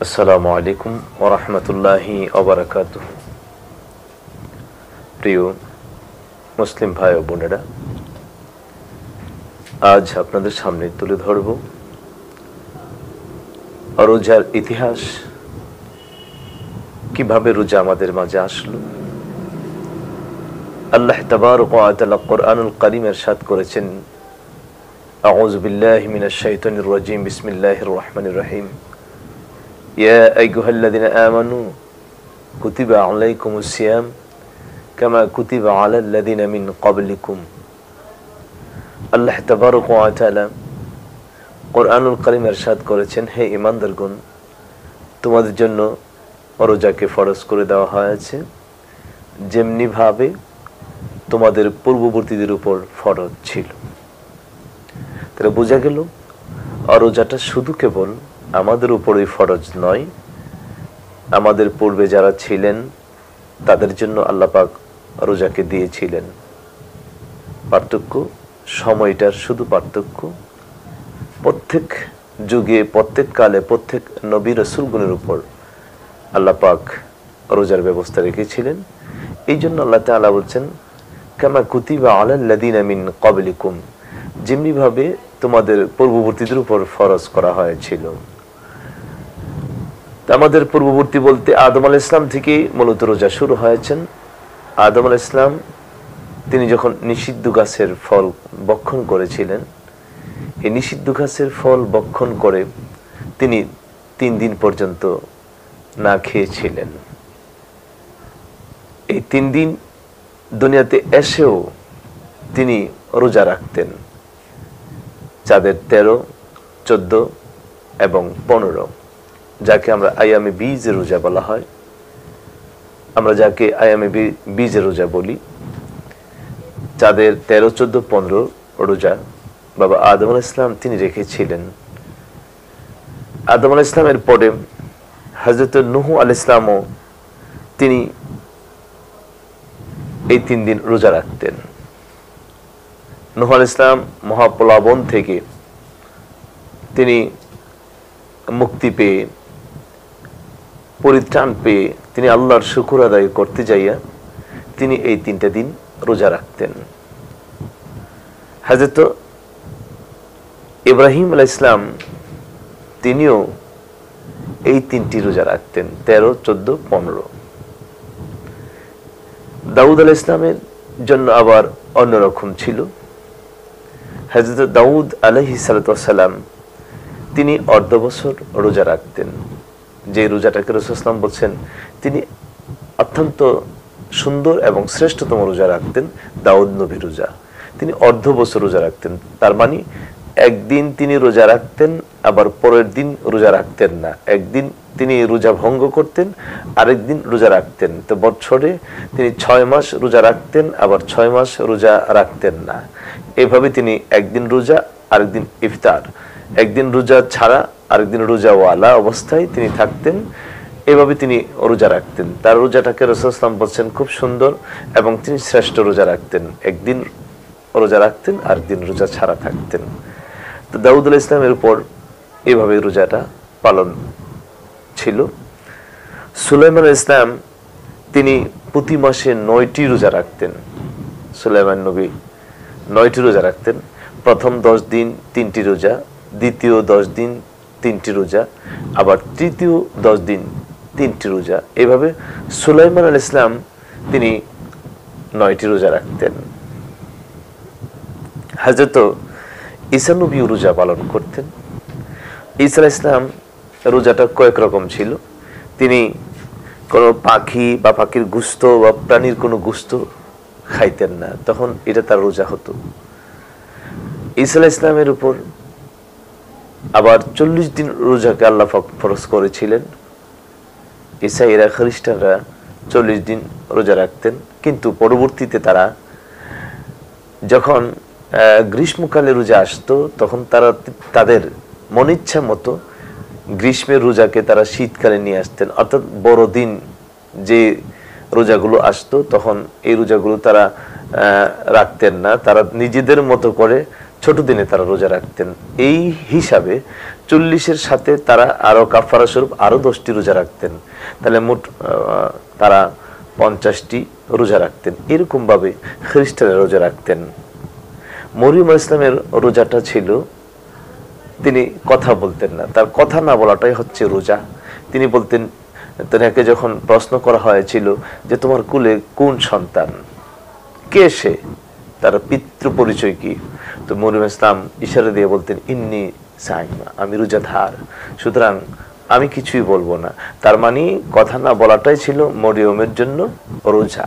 আসসালামু আলাইকুম ওয়া রাহমাতুল্লাহি ওয়া বারাকাতুহু। প্রিয় মুসলিম ভাই ও বোনেরা, আজ আপনাদের সামনে তুলে ধরব রোজার ইতিহাস, কিভাবে রোজা আমাদের মাঝে আসলো। আল্লাহ তাবারক ওয়া তাআলা কোরআনুল কারীমে ইরশাদ করেছেন, আউযু বিল্লাহি মিনাশ শাইতানির রাজীম, বিসমিল্লাহির রহমানির রহিম। ইয়া আইয়ুহাল্লাযীনা আমানু কুতিবা আলাইকুমুস সিয়াম কামা কুতিবা আলাল্লাযীনা মিন ক্বাবলিকুম। আল্লাহ তাবারক ওয়া তাআলা কোরআনুল কারীমে ইরশাদ করেছেন, হে ঈমানদারগণ, তোমাদের জন্য রোজাকে ফরজ করে দেওয়া হয়েছে যেমনি ভাবে তোমাদের পূর্ববর্তীদের উপর ফরজ ছিল। তাহলে বোঝা গেল রোজাটা শুধু কেবল আমাদের উপরই ফরজ নয়, আমাদের পূর্বে যারা ছিলেন তাদের জন্য আল্লাহ পাক রোজাকে দিয়েছিলেন। পার্থক্য সময়টার শুধু পার্থক্য, প্রত্যেক যুগে প্রত্যেক কালে প্রত্যেক নবী রাসূলগণের উপর আল্লাহ পাক রোজার ব্যবস্থা রেখেছিলেন। এই জন্য আল্লাহ তাআলা বলছেন, কামা কুতিবা আলাল্লাযীনা মিন ক্বাবলিকুম, যেমনি ভাবে তোমাদের পূর্ববর্তীদের উপর ফরজ করা হয়েছিল। আমাদের পূর্ববর্তী বলতে আদম আলাইহিস সালাম থেকে মূলত রোজা শুরু হয়েছেন। আদম আলাইহিস সালাম তিনি যখন নিষিদ্ধ গাছের ফল ভক্ষণ করেছিলেন, এই নিষিদ্ধ গাছের ফল ভক্ষণ করে তিনি 3 দিন পর্যন্ত না খেয়েছিলেন। এই 3 দিন দুনিয়াতে এসেও তিনি রোজা রাখতেন। চাঁদের 13, 14 এবং 15, যাকে আমরা আয়ামে বীজের রোজা বলা হয়। আমরা যাকে আয়ামে বীজের রোজা বলি, চাঁদের 13, 14, 15 রোজা বাবা আদম আলাইহিস সালাম তিনি রেখেছিলেন। আদম আলাইহিস সালামের পরে হযরত নূহ আলাইহিস সালামও তিনি এই 3 দিন রোজা রাখতেন। নূহ আলাইহিস সালাম মহাপ্লাবন থেকে তিনি মুক্তি পেয়ে, পরিত্রাণ পেয়ে তিনি আল্লাহর শুকর আদায় করতে যাইয়া তিনি এই 3টা দিন রোজা রাখতেন। হযরত ইব্রাহিম আলাইহিস সালাম তিনিও এই 3টি রোজা রাখতেন, 13, 14, 15। দাউদ আলাইহিস সালামের জন্য আবার অন্যরকম ছিল। হযরত দাউদ আলাইহিস সালাম তিনি অর্ধ বছর রোজা রাখতেন, যে রোজাটাকে রাসূল সাল্লাল্লাহু আলাইহি ওয়াসাল্লাম বলছেন তিনি অত্যন্ত সুন্দর এবং শ্রেষ্ঠতম রোজা রাখতেন, দাউদ নবী রোজা। তিনি অর্ধ বছর রোজা রাখতেন, তার মানে একদিন তিনি রোজা রাখতেন, আবার পরের দিন রোজা রাখতেন না। একদিন তিনি রোজা ভঙ্গ করতেন, আরেকদিন রোজা রাখতেন। তো বছরে তিনি 6 মাস রোজা রাখতেন, আবার 6 মাস রোজা রাখতেন না। এভাবে তিনি একদিন রোজা, আরেকদিন ইফতার, একদিন রোজা ছাড়া আরেকদিন রোজাওয়ালা অবস্থায় তিনি থাকতেন। এভাবে তিনি রোজা রাখতেন। তার রোজাটাকে রাসূল সাল্লাল্লাহু আলাইহি ওয়াসাল্লাম বলছেন খুব সুন্দর, এবং তিনি শ্রেষ্ঠ রোজা রাখতেন। একদিন রোজা রাখতেন, আরেকদিন রোজা ছাড়া থাকতেন। তো দাউদ আলাইহিস সালামের উপর এভাবে রোজাটা পালন ছিল। সুলাইমান আলাইহিস সালাম তিনি প্রতি মাসে 9টি রোজা রাখতেন। সুলাইমান নবী 9টি রোজা রাখতেন। প্রথম 10 দিন 3টি রোজা, দ্বিতীয় 10 দিন 3টি রোজা, আবার তৃতীয় 10 দিন 3টি রোজা। এভাবে সুলাইমান আলাইহিস সালাম তিনি 9টি রোজা রাখতেন। হযরত ঈসা নবী রোজা পালন করতেন। ঈসা আলাইহিস সালাম রোজাটা কয়েক রকম ছিল। তিনি কোনো পাখি বা পাখির গোশত বা প্রাণীর কোনো গোশত খাইতেন না, তখন এটা তার রোজা হতো। ঈসা আলাইহিস সালামের উপর আবার 40 দিন রোজাকে আল্লাহ পাক ফরজ করেছিলেন। ঈসাইরা খ্রিস্টানরা 40 দিন রোজা রাখতেন, কিন্তু পরবর্তীতে তারা যখন গ্রীষ্মকালে রোজা আসতো তখন তারা তাদের মনিচ্ছা মতো গ্রীষ্মের রোজাকে তারা শীতকালে নিয়ে আসতেন। অর্থাৎ বড়দিন যে রোজাগুলো আসতো তখন এই রোজাগুলো তারা রাখতেন না, তারা নিজেদের মতো করে ছোট দিনে তারা রোজা রাখতেন। এই হিসাবে 40-এর সাথে তারা আরো কাফারা স্বরূপ আরো 10টি রোজা রাখতেন, তাহলে মোট তারা 50টি রোজা রাখতেন। এরকম ভাবে খ্রিস্টানরা রোজা রাখতেন। মরিয়ম আলাইহিস সালামের রোজাটা ছিল, তিনি কথা বলতেন না, তার কথা না বলাটাই হচ্ছে রোজা। তিনি বলতেন, তাকে যখন প্রশ্ন করা হয়েছিল যে তোমার কুলে কোন সন্তান, কে সে, তার পিতৃ পরিচয় কি, তো মরিয়ম ইসলাম ইশারা দিয়ে বলতেন ইন্নি সাইমা, আমি রোজাধার, সুতরাং আমি কিছুই বলবো না। তার মানে কথা না বলাটাই ছিল মরিয়মের জন্য রোজা।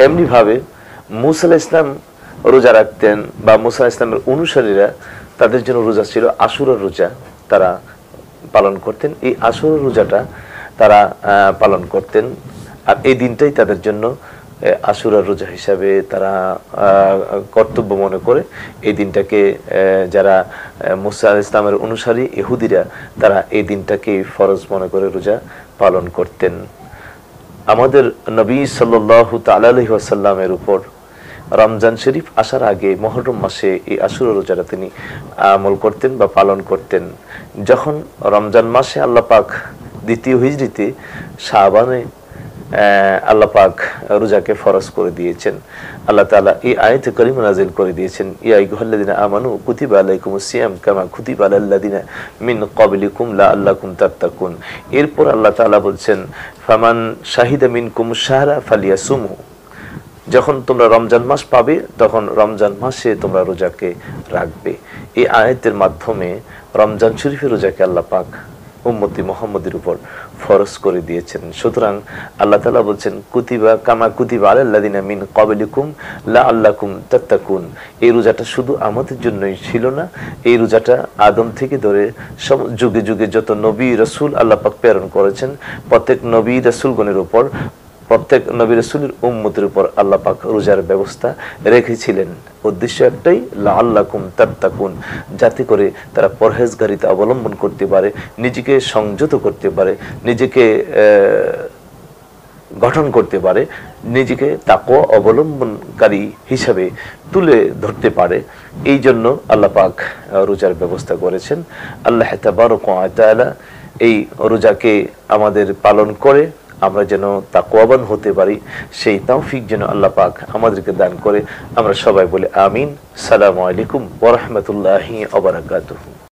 এমনি ভাবে মুসা আলাইহিস সালাম রোজা রাখতেন, বা মুসা আলাইহিস সালামের অনুসারীরা তাদের জন্য রোজা ছিল আশুরার রোজা, তারা পালন করতেন। এই আশুরার রোজাটা তারা পালন করতেন, আর এই দিনটাই তাদের জন্য আশুরার রোজা হিসাবে তারা কর্তব্য মনে করে এই দিনটাকে, যারা মুসা আলাইহিস সালামের অনুসারী ইহুদিরা, তারা এই দিনটাকে ফরজ মনে করে রোজা পালন করতেন। আমাদের নবী সাল্লাল্লাহু তাআলা আলাইহি ওয়াসাল্লামের উপর রমজান শরীফ আসার আগে মুহররম মাসে এই আশুরা রোজাটা তিনি আমল করতেন বা পালন করতেন। যখন রমজান মাসে আল্লাহ পাক দ্বিতীয় হিজরিতে শাবানে আল্লাহ পাক রোজাকে ফরজ করে দিয়েছেন, আল্লাহ তাআলা এই আয়াতে কারিমা নাযিল করে দিয়েছেন, ইয়া আইয়ুহাল্লাযিনা আমানু কুতিবা আলাইকুমুস সিয়াম কামা কুতিবা আলাল্লাযিনা মিন ক্বাবলিকুম লাআল্লাকুম তাত্তাকুন। এরপর আল্লাহ তাআলা বলছেন ফামান শাহিদা মিনকুমুশ শাহরা ফালিয়াসুমহু, যখন তোমরা রমজান মাস পাবে তখন রমজান মাসে তোমরা রোজাকে রাখবে। এই আয়াতের মাধ্যমে রমজান শরীফের রোজাকে আল্লাহ পাক উম্মতি মুহাম্মদের উপর ফরজ করে দিয়েছেন। সুতরাং আল্লাহ তাআলা বলছেন কুতিবা কামা কুতিবা আলাল্লাযিনা মিন ক্বাবলিকুম লাআল্লাকুম তাত্তাকুন। এই রোজাটা শুধু আমাদের জন্যই ছিল না, এই রোজাটা আদম থেকে ধরে যুগে যুগে যত নবী রাসূল আল্লাহ পাক প্রেরণ করেছেন, প্রত্যেক নবী রাসূলগণের উপর, প্রত্যেক নবী রাসূলের উম্মতের উপর আল্লাহ পাক রোজার ব্যবস্থা রেখেছিলেন। উদ্দেশ্য একটাই, লাআল্লাকুম তাত্তাকুন, যাতে করে তারা পরহেজগারিতা অবলম্বন করতে পারে, নিজেকে সংযত করতে পারে, নিজেকে গঠন করতে পারে, নিজেকে তাকওয়া অবলম্বনকারী হিসাবে তুলে ধরতে পারে। এই জন্য আল্লাহ পাক রোজার ব্যবস্থা করেছেন। আল্লাহ তাবারক ওয়া তাআলা এই রোজাকে আমাদের পালন করে আমরা যেন তাকওয়াবান হতে পারি, সেই তৌফিক যেন আল্লাহ পাক আমাদেরকে দান করে। আমরা সবাই বলি আমিন। আসসালামু আলাইকুম ওয়া রাহমাতুল্লাহি ওয়া বারাকাতুহু।